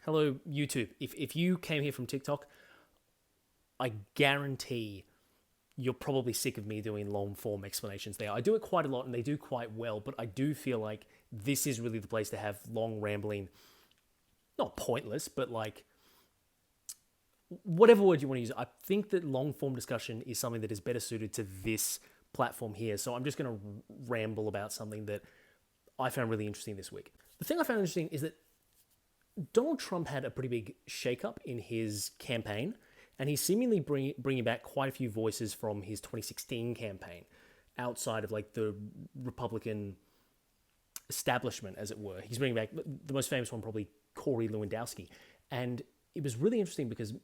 Hello, YouTube. If you came here from TikTok, I guarantee you're probably sick of me doing long form explanations there. I do it quite a lot and they do quite well, but I do feel like this is really the place to have long, rambling, not pointless, but like whatever word you want to use. I think that long form discussion is something that is better suited to this platform here. So I'm just going to ramble about something that I found really interesting this week. The thing I found interesting is that Donald Trump had a pretty big shakeup in his campaign, and he's seemingly bringing back quite a few voices from his 2016 campaign outside of like the Republican establishment, as it were. He's bringing back the most famous one, probably Corey Lewandowski. And it was really interesting because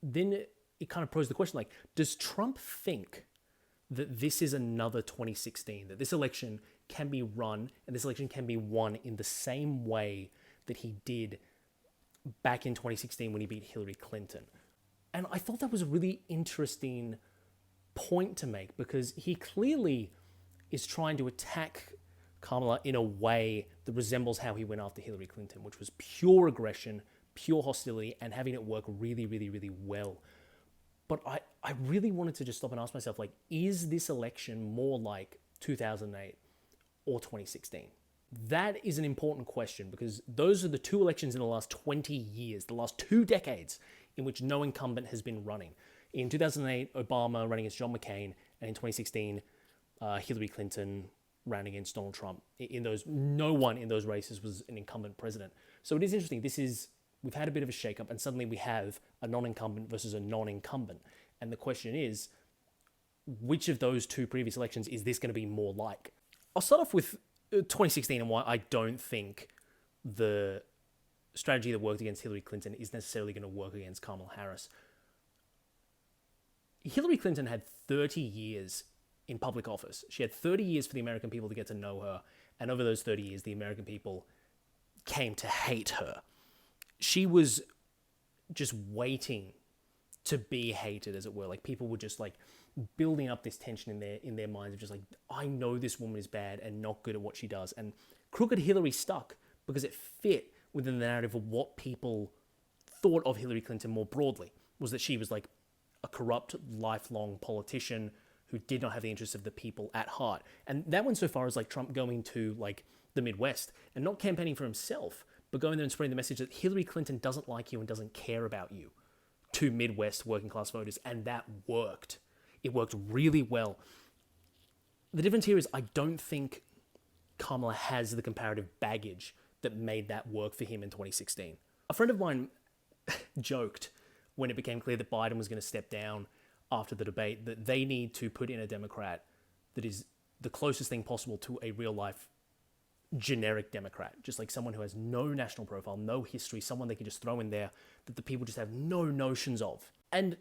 then it kind of posed the question, like, does Trump think that this is another 2016, that this election can be run and this election can be won in the same way that he did back in 2016 when he beat Hillary Clinton? And I thought that was a really interesting point to make because he clearly is trying to attack Kamala in a way that resembles how he went after Hillary Clinton, which was pure aggression, pure hostility, and having it work really, really, really well. But I really wanted to just stop and ask myself, like, is this election more like 2008 or 2016? That is an important question because those are the two elections in the last 20 years, the last 2 decades in which no incumbent has been running. In 2008, Obama running against John McCain, and in 2016, Hillary Clinton ran against Donald Trump. In those, no one in those races was an incumbent president. So it is interesting. We've had a bit of a shakeup, and suddenly we have a non-incumbent versus a non-incumbent. And the question is, which of those two previous elections is this going to be more like? I'll start off with 2016 and why I don't think the strategy that worked against Hillary Clinton is necessarily going to work against Kamala Harris. Hillary Clinton had 30 years in public office. She had 30 years for the American people to get to know her. And over those 30 years, the American people came to hate her. She was just waiting to be hated, as it were. Like, people were just like building up this tension in their minds of just like, I know this woman is bad and not good at what she does. And crooked Hillary stuck because it fit within the narrative of what people thought of Hillary Clinton more broadly, was that she was like a corrupt, lifelong politician who did not have the interests of the people at heart. And that went so far as like Trump going to like the Midwest and not campaigning for himself, but going there and spreading the message that Hillary Clinton doesn't like you and doesn't care about you to Midwest working class voters. And that worked. It worked really well. The difference here is I don't think Kamala has the comparative baggage that made that work for him in 2016. A friend of mine joked when it became clear that Biden was going to step down after the debate that they need to put in a Democrat that is the closest thing possible to a real life generic Democrat, just like someone who has no national profile, no history, someone they can just throw in there that the people just have no notions of. And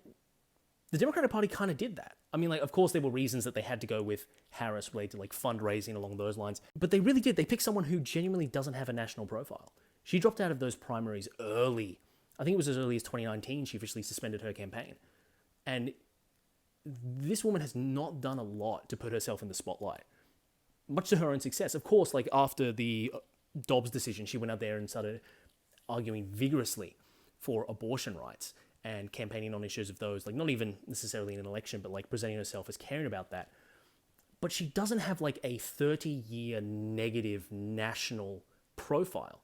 the Democratic Party kind of did that. I mean, like, of course, there were reasons that they had to go with Harris related to like fundraising along those lines, but they really did. They picked someone who genuinely doesn't have a national profile. She dropped out of those primaries early. I think it was as early as 2019 she officially suspended her campaign. And this woman has not done a lot to put herself in the spotlight, much to her own success. Of course, like after the Dobbs decision, she went out there and started arguing vigorously for abortion rights and campaigning on issues of those, like not even necessarily in an election, but like presenting herself as caring about that. But she doesn't have like a 30-year negative national profile.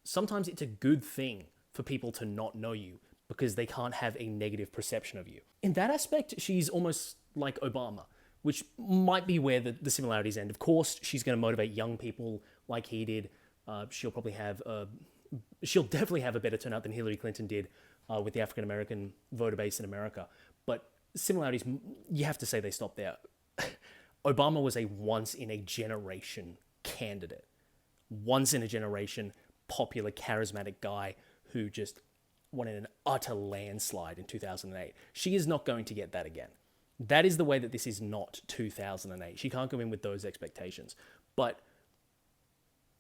Sometimes it's a good thing for people to not know you because they can't have a negative perception of you. In that aspect, she's almost like Obama, which might be where the similarities end. Of course, she's going to motivate young people like he did. She'll definitely have a better turnout than Hillary Clinton did with the African-American voter base in America. But similarities, you have to say they stop there. Obama was a once-in-a-generation candidate. Once-in-a-generation, popular, charismatic guy who just won in an utter landslide in 2008. She is not going to get that again. That is the way that this is not 2008. She can't go in with those expectations. But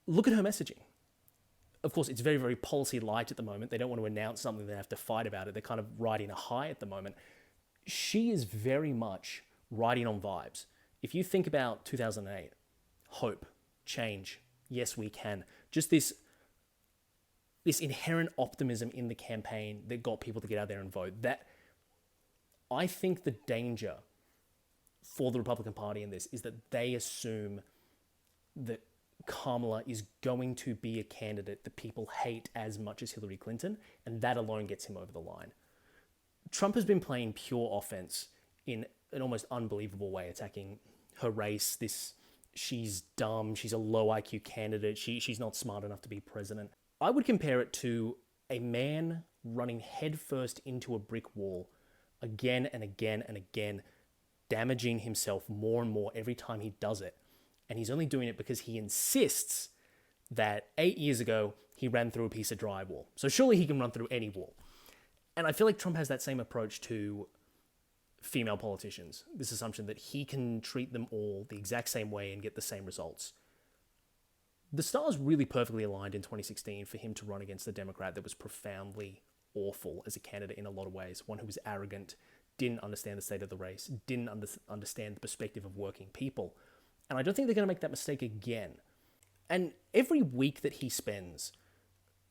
look at her messaging. Of course, it's very, very policy light at the moment. They don't want to announce something. They have to fight about it. They're kind of riding a high at the moment. She is very much riding on vibes. If you think about 2008, hope, change, yes, we can. Just this this inherent optimism in the campaign that got people to get out there and vote. That I think the danger for the Republican Party in this is that they assume that Kamala is going to be a candidate that people hate as much as Hillary Clinton, and that alone gets him over the line. Trump has been playing pure offense in an almost unbelievable way, attacking her race. She's dumb, she's a low IQ candidate, she's not smart enough to be president. I would compare it to a man running headfirst into a brick wall again and again and again, damaging himself more and more every time he does it. And he's only doing it because he insists that 8 years ago he ran through a piece of drywall. So surely he can run through any wall. And I feel like Trump has that same approach to female politicians. This assumption that he can treat them all the exact same way and get the same results. The stars really perfectly aligned in 2016 for him to run against a Democrat that was profoundly awful as a candidate in a lot of ways. One who was arrogant, didn't understand the state of the race, didn't understand the perspective of working people. And I don't think they're going to make that mistake again. And every week that he spends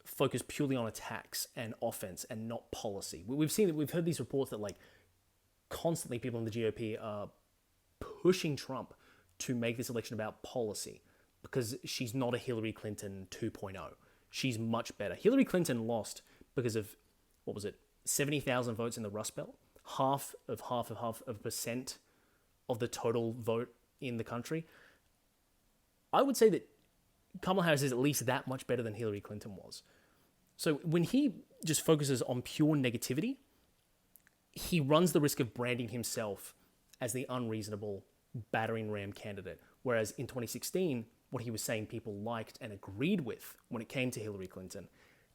focused purely on attacks and offense and not policy. We've heard these reports that like constantly people in the GOP are pushing Trump to make this election about policy because she's not a Hillary Clinton 2.0. She's much better. Hillary Clinton lost because of, 70,000 votes in the Rust Belt? Half of a percent of the total vote in the country. I would say that Kamala Harris is at least that much better than Hillary Clinton was. So when he just focuses on pure negativity, he runs the risk of branding himself as the unreasonable battering ram candidate. Whereas in 2016, what he was saying people liked and agreed with when it came to Hillary Clinton,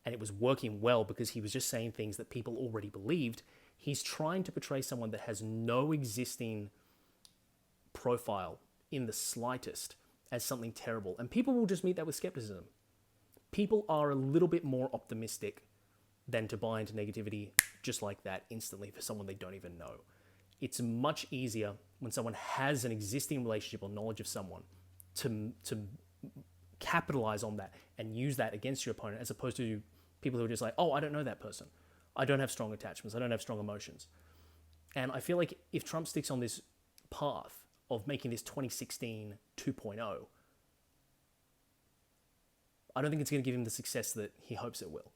and it was working well because he was just saying things that people already believed, he's trying to portray someone that has no existing profile in the slightest as something terrible. And people will just meet that with skepticism. People are a little bit more optimistic than to buy into negativity just like that instantly for someone they don't even know. It's much easier when someone has an existing relationship or knowledge of someone to capitalize on that and use that against your opponent, as opposed to people who are just like, oh, I don't know that person. I don't have strong attachments. I don't have strong emotions. And I feel like if Trump sticks on this path of making this 2016 2.0, I don't think it's going to give him the success that he hopes it will.